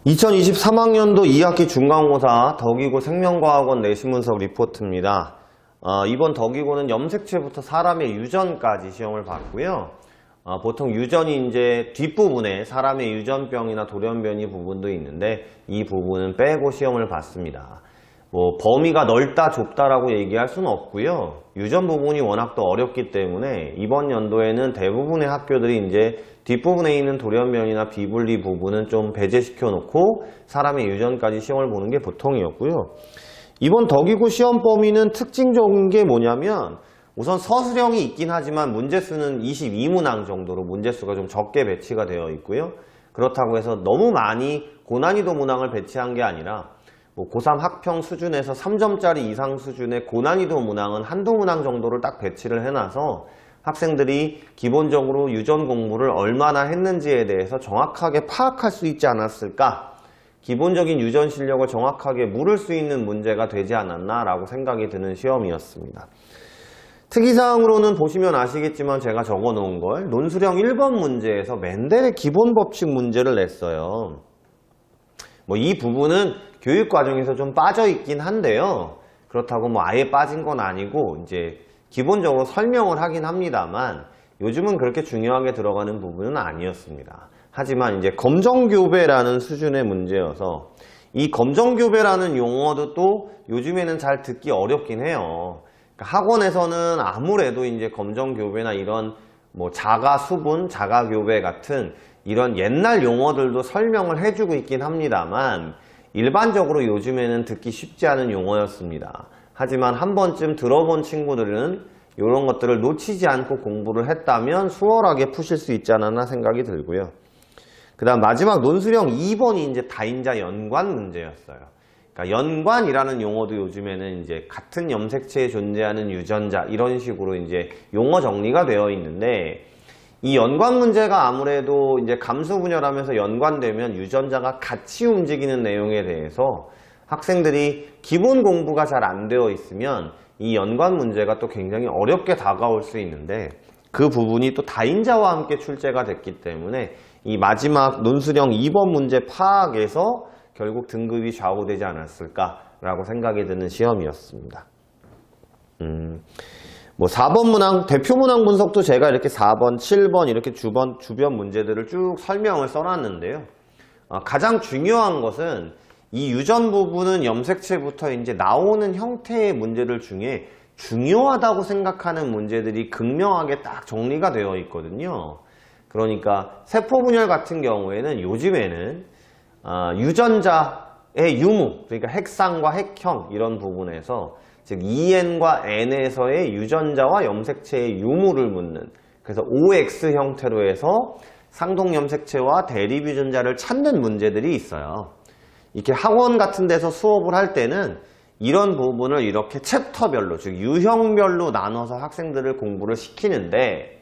2023학년도 2학기 중간고사 덕이고 생명과학원 내신분석 리포트입니다. 이번 덕이고는 염색체부터 사람의 유전까지 시험을 봤고요. 보통 유전이 이제 뒷부분에 사람의 유전병이나 돌연변이 부분도 있는데 이 부분은 빼고 시험을 봤습니다. 범위가 넓다 좁다라고 얘기할 수는 없고요. 유전 부분이 워낙 또 어렵기 때문에 이번 연도에는 대부분의 학교들이 이제 뒷부분에 있는 돌연변이나 비분리 부분은 좀 배제시켜 놓고 사람의 유전까지 시험을 보는 게 보통이었고요. 이번 덕이고 시험 범위는 특징적인 게 뭐냐면 우선 서술형이 있긴 하지만 문제수는 22문항 정도로 문제수가 좀 적게 배치가 되어 있고요. 그렇다고 해서 너무 많이 고난이도 문항을 배치한 게 아니라 고3 학평 수준에서 3점짜리 이상 수준의 고난이도 문항은 한두 문항 정도를 딱 배치를 해놔서 학생들이 기본적으로 유전 공부를 얼마나 했는지에 대해서 정확하게 파악할 수 있지 않았을까? 기본적인 유전 실력을 정확하게 물을 수 있는 문제가 되지 않았나 라고 생각이 드는 시험이었습니다. 특이사항으로는 보시면 아시겠지만 제가 적어 놓은 걸 논술형 1번 문제에서 맨델의 기본 법칙 문제를 냈어요. 이 부분은 교육 과정에서 좀 빠져 있긴 한데요. 그렇다고 아예 빠진 건 아니고 이제 기본적으로 설명을 하긴 합니다만 요즘은 그렇게 중요하게 들어가는 부분은 아니었습니다. 하지만 이제 검정교배라는 수준의 문제여서 이 검정교배라는 용어도 또 요즘에는 잘 듣기 어렵긴 해요. 그러니까 학원에서는 아무래도 이제 검정교배나 이런 자가수분, 자가교배 같은 이런 옛날 용어들도 설명을 해주고 있긴 합니다만 일반적으로 요즘에는 듣기 쉽지 않은 용어였습니다. 하지만 한 번쯤 들어본 친구들은 이런 것들을 놓치지 않고 공부를 했다면 수월하게 푸실 수 있지 않았나 생각이 들고요. 그 다음 마지막 논술형 2번이 이제 다인자 연관 문제였어요. 그러니까 연관이라는 용어도 요즘에는 이제 같은 염색체에 존재하는 유전자 이런 식으로 이제 용어 정리가 되어 있는데 이 연관 문제가 아무래도 이제 감수 분열하면서 연관되면 유전자가 같이 움직이는 내용에 대해서 학생들이 기본 공부가 잘 안 되어 있으면 이 연관 문제가 또 굉장히 어렵게 다가올 수 있는데 그 부분이 또 다인자와 함께 출제가 됐기 때문에 이 마지막 논술형 2번 문제 파악에서 결국 등급이 좌우되지 않았을까라고 생각이 드는 시험이었습니다. 4번 문항, 대표 문항 분석도 제가 이렇게 4번, 7번 이렇게 주변 문제들을 쭉 설명을 써놨는데요. 가장 중요한 것은 이 유전 부분은 염색체부터 이제 나오는 형태의 문제들 중에 중요하다고 생각하는 문제들이 극명하게 딱 정리가 되어 있거든요. 그러니까 세포분열 같은 경우에는 요즘에는 유전자의 유무, 그러니까 핵상과 핵형 이런 부분에서 즉 EN과 N에서의 유전자와 염색체의 유무를 묻는 그래서 OX 형태로 해서 상동 염색체와 대립 유전자를 찾는 문제들이 있어요. 이렇게 학원 같은 데서 수업을 할 때는 이런 부분을 이렇게 챕터별로 즉 유형별로 나눠서 학생들을 공부를 시키는데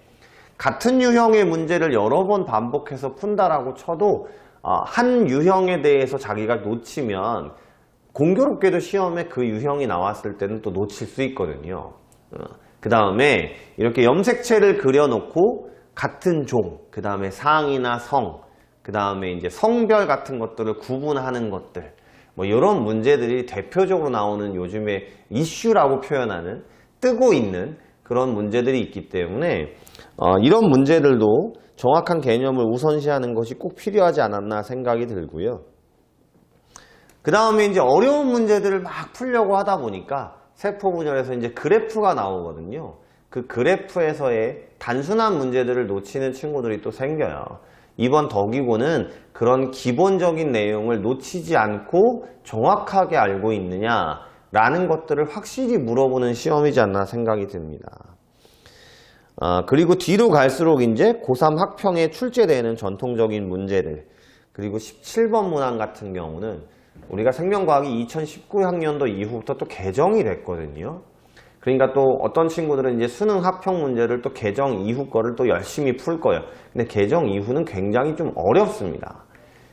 같은 유형의 문제를 여러 번 반복해서 푼다라고 쳐도 한 유형에 대해서 자기가 놓치면 공교롭게도 시험에 그 유형이 나왔을 때는 또 놓칠 수 있거든요. 그 다음에 이렇게 염색체를 그려놓고 같은 종, 그 다음에 상이나 성, 그 다음에 이제 성별 같은 것들을 구분하는 것들 이런 문제들이 대표적으로 나오는 요즘에 이슈라고 표현하는 뜨고 있는 그런 문제들이 있기 때문에 이런 문제들도 정확한 개념을 우선시하는 것이 꼭 필요하지 않았나 생각이 들고요. 그 다음에 이제 어려운 문제들을 막 풀려고 하다 보니까 세포 분열에서 이제 그래프가 나오거든요. 그 그래프에서의 단순한 문제들을 놓치는 친구들이 또 생겨요. 이번 덕이고는 그런 기본적인 내용을 놓치지 않고 정확하게 알고 있느냐라는 것들을 확실히 물어보는 시험이지 않나 생각이 듭니다. 그리고 뒤로 갈수록 이제 고3 학평에 출제되는 전통적인 문제들 그리고 17번 문항 같은 경우는 우리가 생명과학이 2019학년도 이후부터 또 개정이 됐거든요. 그러니까 또 어떤 친구들은 이제 수능 합평 문제를 또 개정 이후 거를 또 열심히 풀 거예요. 근데 개정 이후는 굉장히 좀 어렵습니다.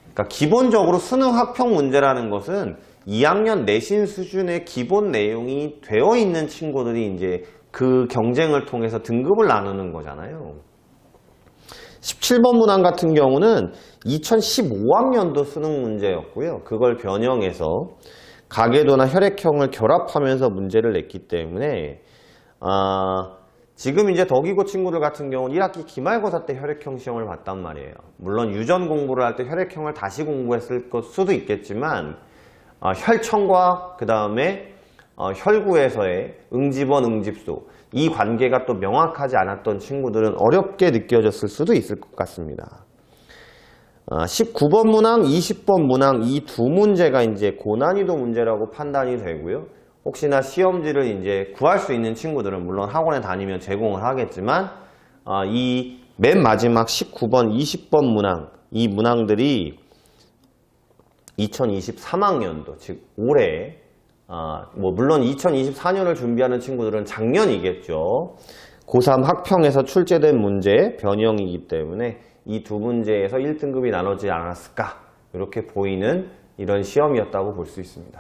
그러니까 기본적으로 수능 합평 문제라는 것은 2학년 내신 수준의 기본 내용이 되어 있는 친구들이 이제 그 경쟁을 통해서 등급을 나누는 거잖아요. 17번 문항 같은 경우는 2015학년도 수능 문제였고요. 그걸 변형해서 가계도나 혈액형을 결합하면서 문제를 냈기 때문에 지금 이제 덕이고 친구들 같은 경우는 1학기 기말고사 때 혈액형 시험을 봤단 말이에요. 물론 유전 공부를 할 때 혈액형을 다시 공부했을 수도 있겠지만 혈청과 그 다음에 혈구에서의 응집원, 응집소 이 관계가 또 명확하지 않았던 친구들은 어렵게 느껴졌을 수도 있을 것 같습니다. 19번 문항, 20번 문항 이 두 문제가 이제 고난이도 문제라고 판단이 되고요. 혹시나 시험지를 이제 구할 수 있는 친구들은 물론 학원에 다니면 제공을 하겠지만 이 맨 마지막 19번, 20번 문항 이 문항들이 2023학년도 즉 올해 물론 2024년을 준비하는 친구들은 작년이겠죠. 고3 학평에서 출제된 문제 변형이기 때문에 이 두 문제에서 1등급이 나눠지지 않았을까 이렇게 보이는 이런 시험이었다고 볼 수 있습니다.